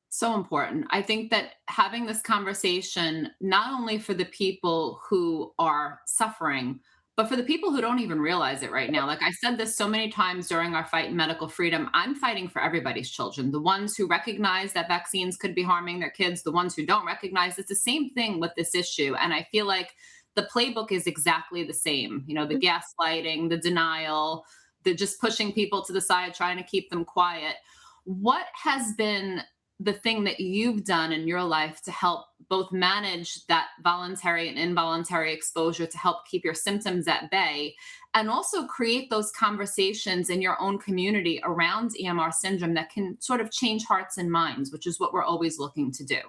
So important. I think that having this conversation, not only for the people who are suffering, but for the people who don't even realize it right now. Like I said this so many times during our fight in medical freedom, I'm fighting for everybody's children. The ones who recognize that vaccines could be harming their kids, the ones who don't recognize. It's the same thing with this issue. And I feel like the playbook is exactly the same. You know, the gaslighting, the denial, the just pushing people to the side, trying to keep them quiet. What has been the thing that you've done in your life to help both manage that voluntary and involuntary exposure, to help keep your symptoms at bay, and also create those conversations in your own community around EMR syndrome that can sort of change hearts and minds, which is what we're always looking to do?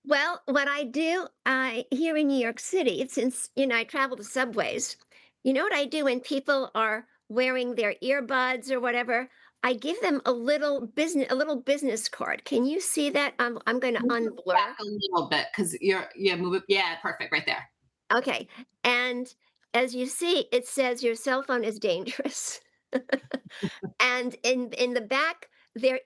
Well, what I do here in New York City, since I travel to subways, you know what I do when people are wearing their earbuds or whatever, I give them a little business card. Can you see that? I'm going to Move it unblur. back a little bit because move it. Yeah, perfect, right there. Okay. And as you see, it says your cell phone is dangerous. And in the back, there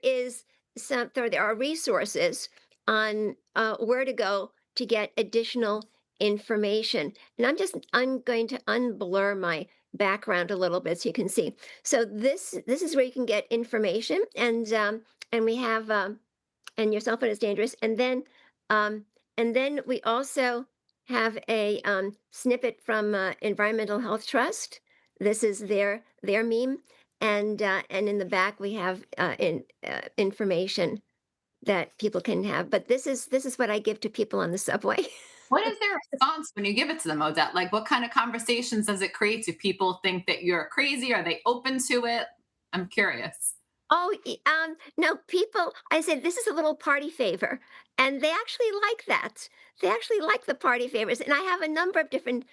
are resources on where to go to get additional information. And I'm going to unblur my background a little bit so you can see. So this is where you can get information, and we have and your cell phone is dangerous. And then we also have a snippet from Environmental Health Trust. This is their meme, and in the back we have information that people can have. But this is what I give to people on the subway. What is their response when you give it to them, Odette? Like, what kind of conversations does it create? Do people think that you're crazy? Are they open to it? I'm curious. Oh, no, people, I said, this is a little party favor. And they actually like that. They actually like the party favors. And I have a number of different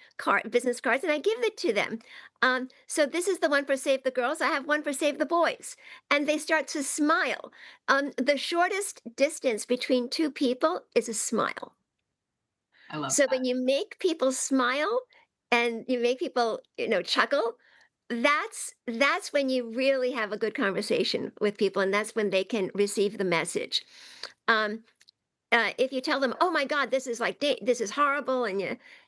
business cards, and I give it to them. So this is the one for Save the Girls. I have one for Save the Boys. And they start to smile. The shortest distance between two people is a smile. I love So that. when you make people smile and you make people, chuckle, that's when you really have a good conversation with people, and that's when they can receive the message. If you tell them, "Oh my God, this is this is horrible," and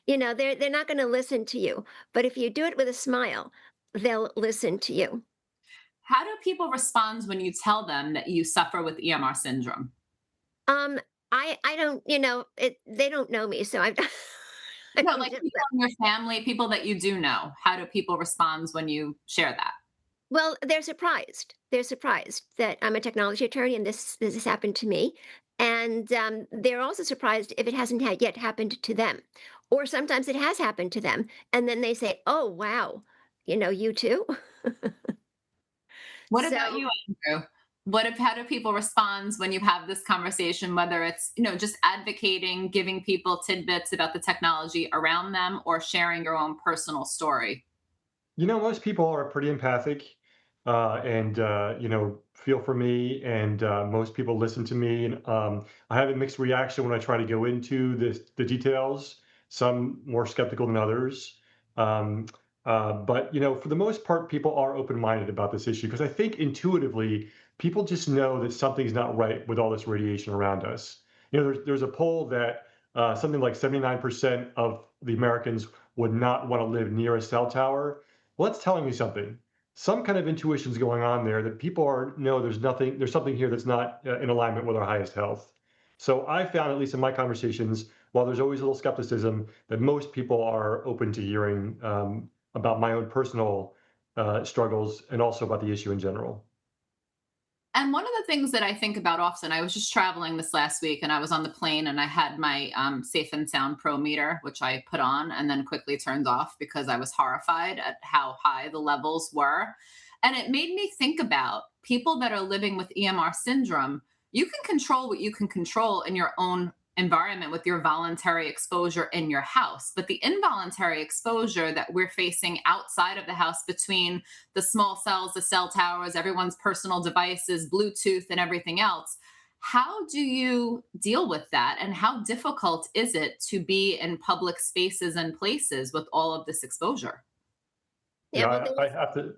they're not going to listen to you. But if you do it with a smile, they'll listen to you. How do people respond when you tell them that you suffer with EMR syndrome? Um, I don't, they don't know me, so I No, I'm like just people in your family, people that you do know. How do people respond when you share that? Well, they're surprised. They're surprised that I'm a technology attorney and this has happened to me. And they're also surprised if it hasn't yet happened to them. Or sometimes it has happened to them. And then they say, oh, wow, you too. What So, about you, Andrew? How do people respond when you have this conversation, whether it's, just advocating, giving people tidbits about the technology around them or sharing your own personal story? Most people are pretty empathic, and feel for me, and most people listen to me. And I have a mixed reaction when I try to go into the details. Some more skeptical than others. Um, but for the most part, people are open-minded about this issue because I think intuitively people just know that something's not right with all this radiation around us. There's a poll that something like 79% of the Americans would not want to live near a cell tower. Well, that's telling me something. Some kind of intuition's going on there that people know there's something here that's not in alignment with our highest health. So I found, at least in my conversations, while there's always a little skepticism, that most people are open to hearing about my own personal struggles and also about the issue in general. And one of the things that I think about often, I was just traveling this last week and I was on the plane and I had my Safe and Sound Pro meter, which I put on and then quickly turned off because I was horrified at how high the levels were. And it made me think about people that are living with EMR syndrome. You can control what you can control in your own environment with your voluntary exposure in your house. But the involuntary exposure that we're facing outside of the house between the small cells, the cell towers, everyone's personal devices, Bluetooth, and everything else. How do you deal with that? And how difficult is it to be in public spaces and places with all of this exposure? yeah, well,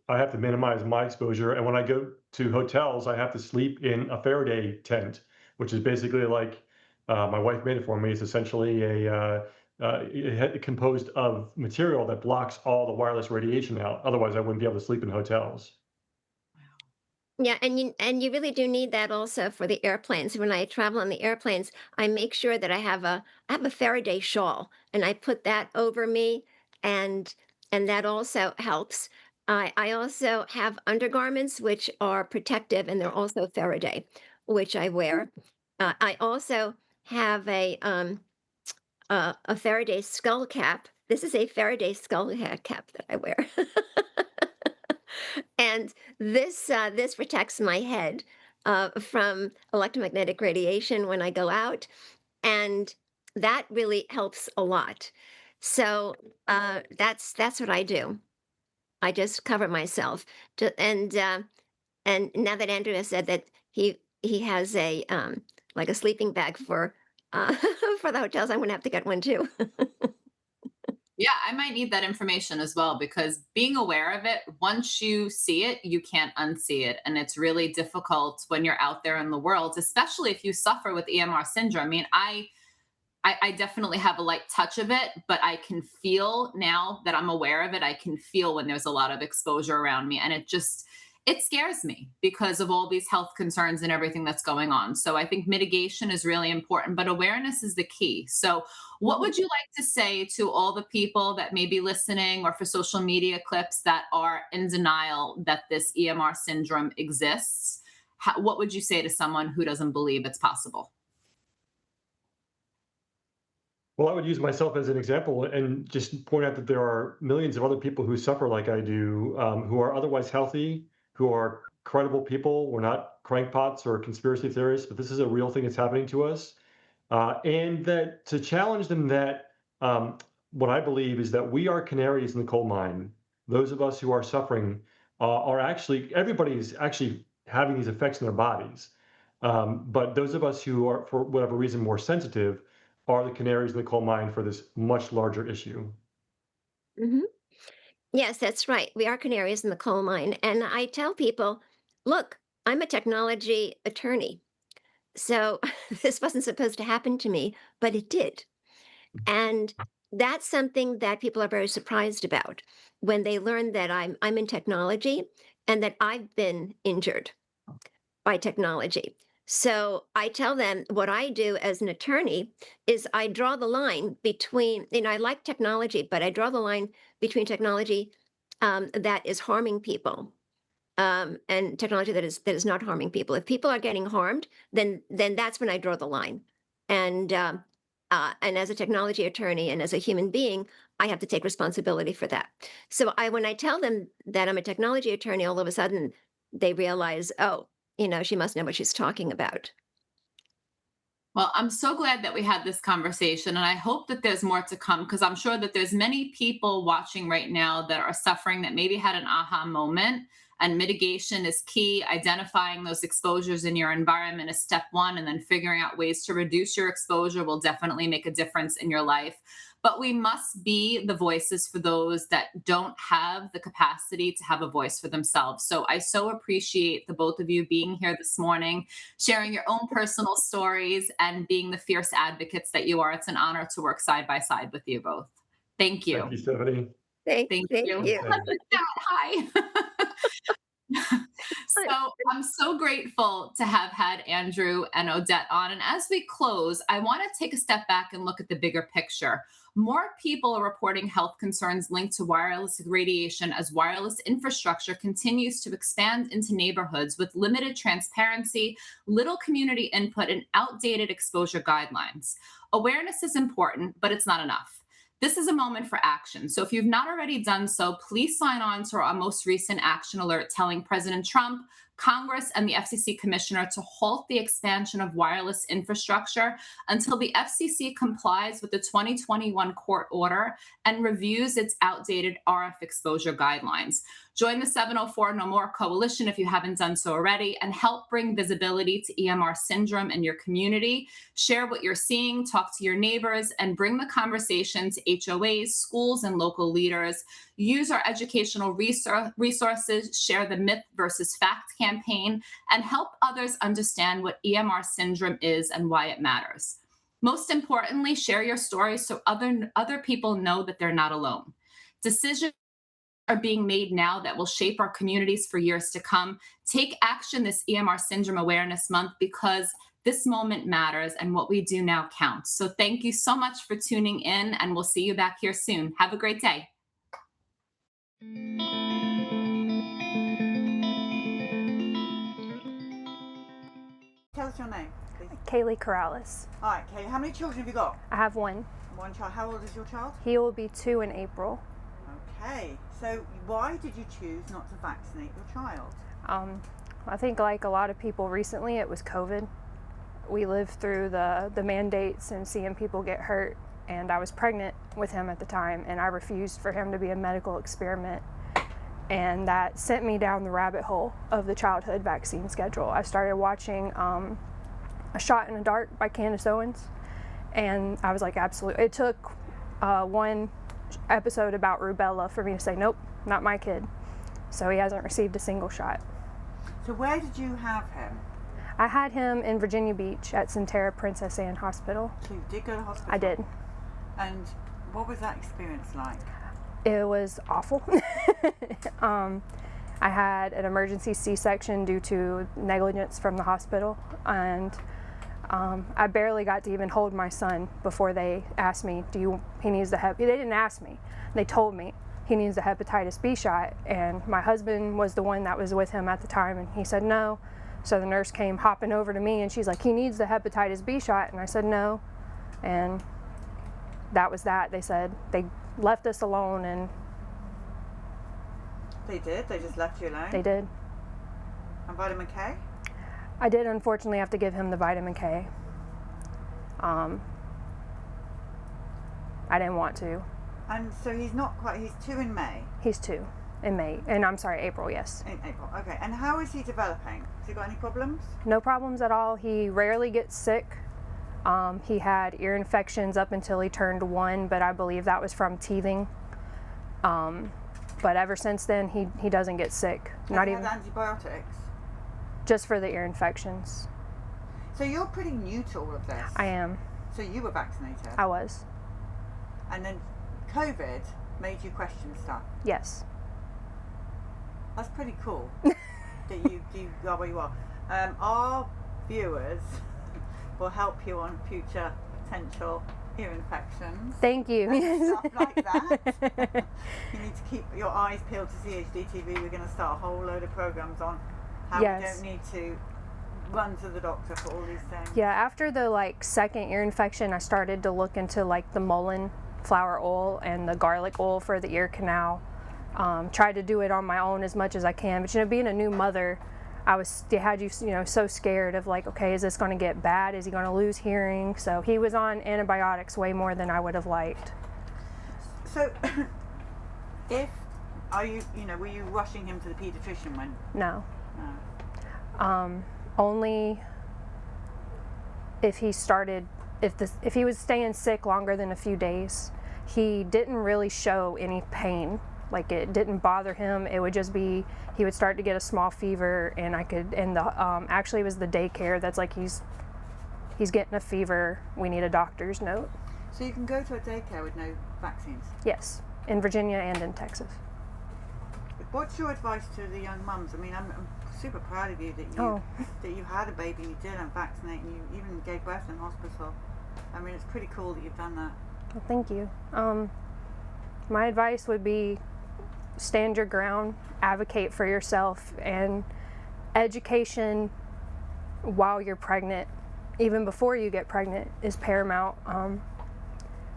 I have to minimize my exposure, and when I go to hotels, I have to sleep in a Faraday tent, which is basically like my wife made it for me. It's essentially composed of material that blocks all the wireless radiation out. Otherwise, I wouldn't be able to sleep in hotels. yeah, and you really do need that also for the airplanes. When I travel on the airplanes, I make sure that I have a Faraday shawl, and I put that over me, and that also helps. I also have undergarments which are protective, and they're also Faraday, which I wear. I also have a Faraday skull cap. This is a Faraday skull cap that I wear. And this protects my head from electromagnetic radiation when I go out, and that really helps a lot. So that's what I do. I just cover myself. And now that Andrew has said that he has a like a sleeping bag for for the hotels, I'm going to have to get one too. Yeah, I might need that information as well, because being aware of it, once you see it, you can't unsee it. And it's really difficult when you're out there in the world, especially if you suffer with EMR syndrome. I mean, I definitely have a light touch of it, but I can feel now that I'm aware of it. I can feel when there's a lot of exposure around me. And it scares me because of all these health concerns and everything that's going on. So I think mitigation is really important, but awareness is the key. So what would you like to say to all the people that may be listening, or for social media clips that are in denial that this EMR syndrome exists? What would you say to someone who doesn't believe it's possible? Well, I would use myself as an example and just point out that there are millions of other people who suffer like I do, who are otherwise healthy, who are credible people. We're not crankpots or conspiracy theorists, but this is a real thing that's happening to us. And that to challenge them, that what I believe is that we are canaries in the coal mine. Those of us who are suffering are actually, everybody's actually having these effects in their bodies. But those of us who are, for whatever reason, more sensitive are the canaries in the coal mine for this much larger issue. Hmm. Yes, that's right. We are canaries in the coal mine. And I tell people, look, I'm a technology attorney. So this wasn't supposed to happen to me, but it did. And that's something that people are very surprised about when they learn that I'm in technology and that I've been injured by technology. So I tell them what I do as an attorney is I draw the line between, I like technology, but I draw the line between technology that is harming people and technology that is not harming people. If people are getting harmed, then that's when I draw the line. And as a technology attorney and as a human being, I have to take responsibility for that. So when I tell them that I'm a technology attorney, all of a sudden they realize, oh, she must know what she's talking about. Well, I'm so glad that we had this conversation, and I hope that there's more to come, because I'm sure that there's many people watching right now that are suffering, that maybe had an aha moment. And mitigation is key. Identifying those exposures in your environment is step one, and then figuring out ways to reduce your exposure will definitely make a difference in your life. But we must be the voices for those that don't have the capacity to have a voice for themselves. So I so appreciate the both of you being here this morning, sharing your own personal stories, and being the fierce advocates that you are. It's an honor to work side by side with you both. Thank you. Thank you, Stephanie. Thank you. you. Hi. So I'm so grateful to have had Andrew and Odette on. And as we close, I want to take a step back and look at the bigger picture. More people are reporting health concerns linked to wireless radiation as wireless infrastructure continues to expand into neighborhoods with limited transparency, little community input, and outdated exposure guidelines. Awareness is important, but it's not enough. This is a moment for action. So if you've not already done so, please sign on to our most recent action alert telling President Trump, Congress, and the FCC commissioner to halt the expansion of wireless infrastructure until the FCC complies with the 2021 court order and reviews its outdated RF exposure guidelines. Join the 704 No More Coalition if you haven't done so already, and help bring visibility to EMR syndrome in your community. Share what you're seeing, talk to your neighbors, and bring the conversation to HOAs, schools, and local leaders. Use our educational resources, share the myth versus fact campaign, and help others understand what EMR syndrome is and why it matters. Most importantly, share your story so other people know that they're not alone. Decisions are being made now that will shape our communities for years to come. Take action this EMR Syndrome Awareness Month, because this moment matters and what we do now counts. So thank you so much for tuning in, and we'll see you back here soon. Have a great day. Tell us your name, please. Kaylee Corrales. All right, Kaylee, how many children have you got? I have one. One child. How old is your child? He will be 2 in April. Okay, so why did you choose not to vaccinate your child? I think like a lot of people recently, it was COVID. We lived through the mandates and seeing people get hurt, and I was pregnant with him at the time, and I refused for him to be a medical experiment. And that sent me down the rabbit hole of the childhood vaccine schedule. I started watching A Shot in the Dark by Candace Owens, and I was like, absolutely. It took one episode about rubella for me to say, nope, not my kid. So he hasn't received a single shot. So where did you have him? I had him in Virginia Beach at Centera Princess Anne Hospital. So you did go to hospital? I did. And what was that experience like? It was awful. I had an emergency C-section due to negligence from the hospital, and I barely got to even hold my son before they asked me, he needs the They didn't ask me, they told me he needs the hepatitis B shot, and my husband was the one that was with him at the time, and he said no. So the nurse came hopping over to me, and she's like, he needs the hepatitis B shot, and I said no, and that was that. They said they left us alone, and they did? They just left you alone? They did. And vitamin K? I did unfortunately have to give him the vitamin K. I didn't want to. And so he's 2 in May? He's 2 in May, and I'm sorry, April, yes. In April, okay. And how is he developing? Has he got any problems? No problems at all. He rarely gets sick. He had ear infections up until he turned 1, but I believe that was from teething. But ever since then, he doesn't get sick. Not even antibiotics? Just for the ear infections. So you're pretty new to all of this? I am. So you were vaccinated? I was. And then COVID made you question stuff? Yes. That's pretty cool that you are where you are. Our viewers will help you on future potential ear infections. Thank you. And stuff like that. You need to keep your eyes peeled to CHD TV. We're going to start a whole load of programs on how we don't need to run to the doctor for all these things. Yeah, after the second ear infection, I started to look into the mullein flower oil and the garlic oil for the ear canal. Tried to do it on my own as much as I can, but being a new mother, had you so scared of okay, is this going to get bad? Is he going to lose hearing? So he was on antibiotics way more than I would have liked. So, were you rushing him to the pediatrician when? No. Only if he started, if he was staying sick longer than a few days. He didn't really show any pain. It didn't bother him. It would just be, he would start to get a small fever, and actually it was the daycare that's he's getting a fever, we need a doctor's note. So you can go to a daycare with no vaccines? Yes, in Virginia and in Texas. What's your advice to the young mums? I mean, I'm super proud of you that you had a baby, you didn't vaccinate, and you even gave birth in hospital. I mean, it's pretty cool that you've done that. Well, thank you. My advice would be stand your ground, advocate for yourself, and education while you're pregnant, even before you get pregnant, is paramount.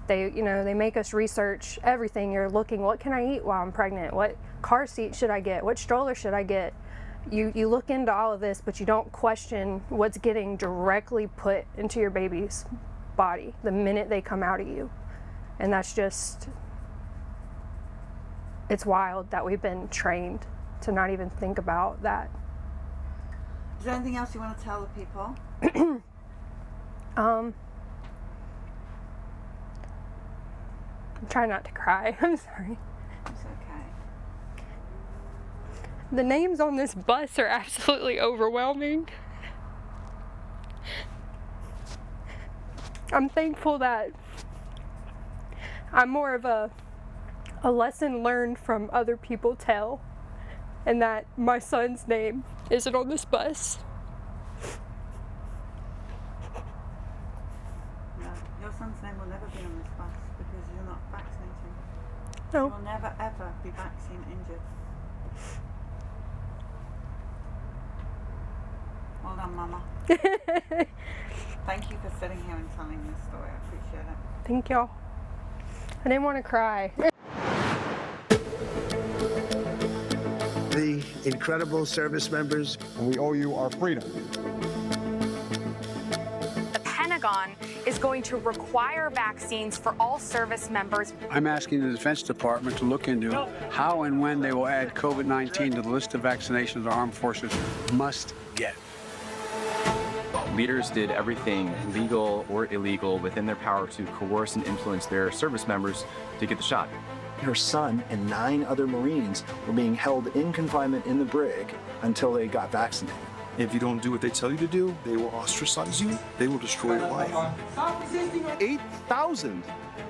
They make us research everything. You're looking, what can I eat while I'm pregnant? What car seat should I get? What stroller should I get? You look into all of this, but you don't question what's getting directly put into your baby's body the minute they come out of you. And that's just, it's wild that we've been trained to not even think about that. Is there anything else you want to tell the people? I'm trying not to cry. I'm sorry. It's okay. The names on this bus are absolutely overwhelming. I'm thankful that I'm more of a lesson learned from other people tell, and that my son's name isn't on this bus. No, your son's name will never be on this bus because you're not vaccinating. No. You will never ever be vaccine injured. Well done, Mama. Thank you for sitting here and telling this story. I appreciate it. Thank y'all. I didn't want to cry. The incredible service members. And we owe you our freedom. The Pentagon on is going to require vaccines for all service members. I'm asking the Defense Department to look into how and when they will add COVID-19 to the list of vaccinations our armed forces must get. Leaders did everything legal or illegal within their power to coerce and influence their service members to get the shot. Her son and 9 other Marines were being held in confinement in the brig until they got vaccinated. If you don't do what they tell you to do, they will ostracize you. They will destroy your life. 8,000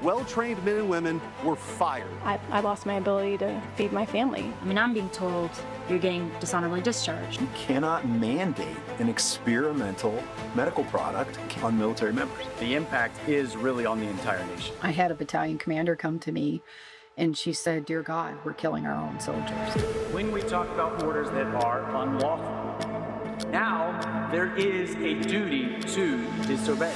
well-trained men and women were fired. I lost my ability to feed my family. I mean, I'm being told you're getting dishonorably discharged. You cannot mandate an experimental medical product on military members. The impact is really on the entire nation. I had a battalion commander come to me and she said, "Dear God, we're killing our own soldiers." When we talk about orders that are unlawful, now there is a duty to disobey.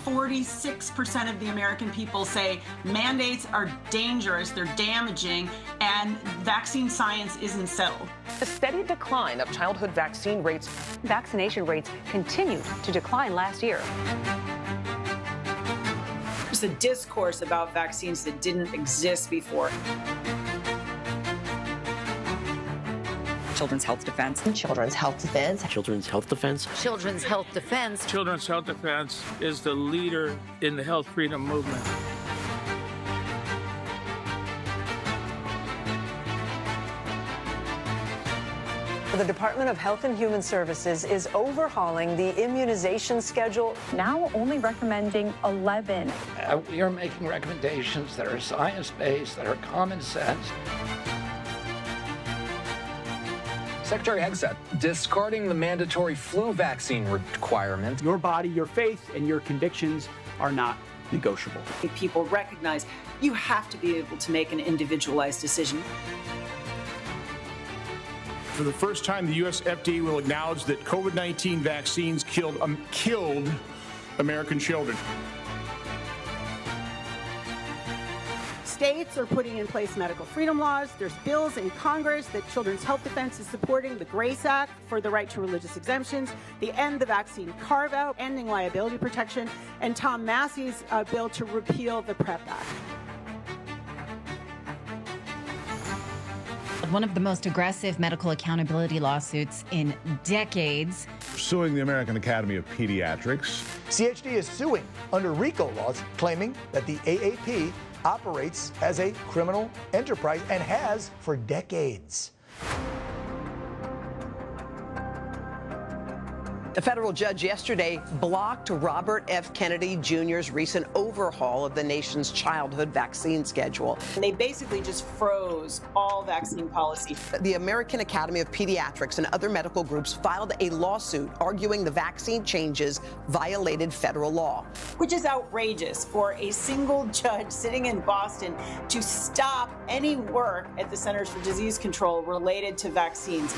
.46% of the American people say mandates are dangerous, they're damaging, and vaccine science isn't settled. A steady decline of childhood vaccine rates. Vaccination rates continued to decline last year. There's a discourse about vaccines that didn't exist before. Children's Health Defense. Children's Health Defense. Children's Health Defense. Children's Health Defense. Children's Health Defense is the leader in the health freedom movement. The Department of Health and Human Services is overhauling the immunization schedule, now only recommending 11. We are making recommendations that are science-based, that are common sense. Secretary Hegseth discarding the mandatory flu vaccine requirement. Your body, your faith, and your convictions are not negotiable. People recognize you have to be able to make an individualized decision. For the first time, the U.S. FDA will acknowledge that COVID-19 vaccines killed American children. States are putting in place medical freedom laws. There's bills in Congress that Children's Health Defense is supporting, the GRACE Act for the right to religious exemptions, the End the Vaccine Carve-Out, ending liability protection, and Tom Massey's bill to repeal the PrEP Act. One of the most aggressive medical accountability lawsuits in decades. Suing the American Academy of Pediatrics. CHD is suing under RICO laws, claiming that the AAP operates as a criminal enterprise and has for decades. A federal judge yesterday blocked Robert F. Kennedy Jr.'s recent overhaul of the nation's childhood vaccine schedule. They basically just froze all vaccine policy. The American Academy of Pediatrics and other medical groups filed a lawsuit arguing the vaccine changes violated federal law. Which is outrageous for a single judge sitting in Boston to stop any work at the Centers for Disease Control related to vaccines.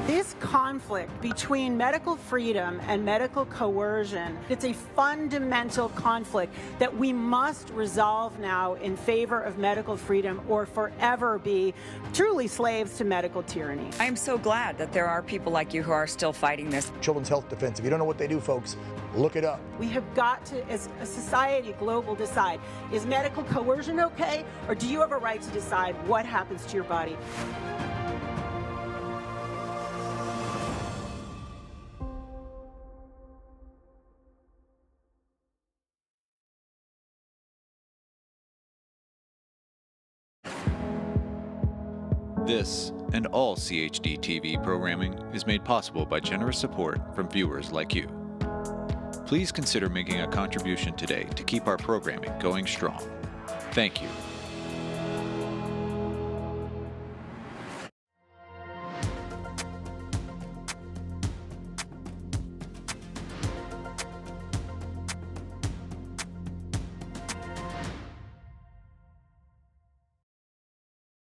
This conflict between medical freedom and medical coercion, it's a fundamental conflict that we must resolve now in favor of medical freedom or forever be truly slaves to medical tyranny. I am so glad that there are people like you who are still fighting this. Children's Health Defense. If you don't know what they do, folks, look it up. We have got to, as a society, global, decide, is medical coercion okay, or do you have a right to decide what happens to your body? This and all CHD TV programming is made possible by generous support from viewers like you. Please consider making a contribution today to keep our programming going strong. Thank you.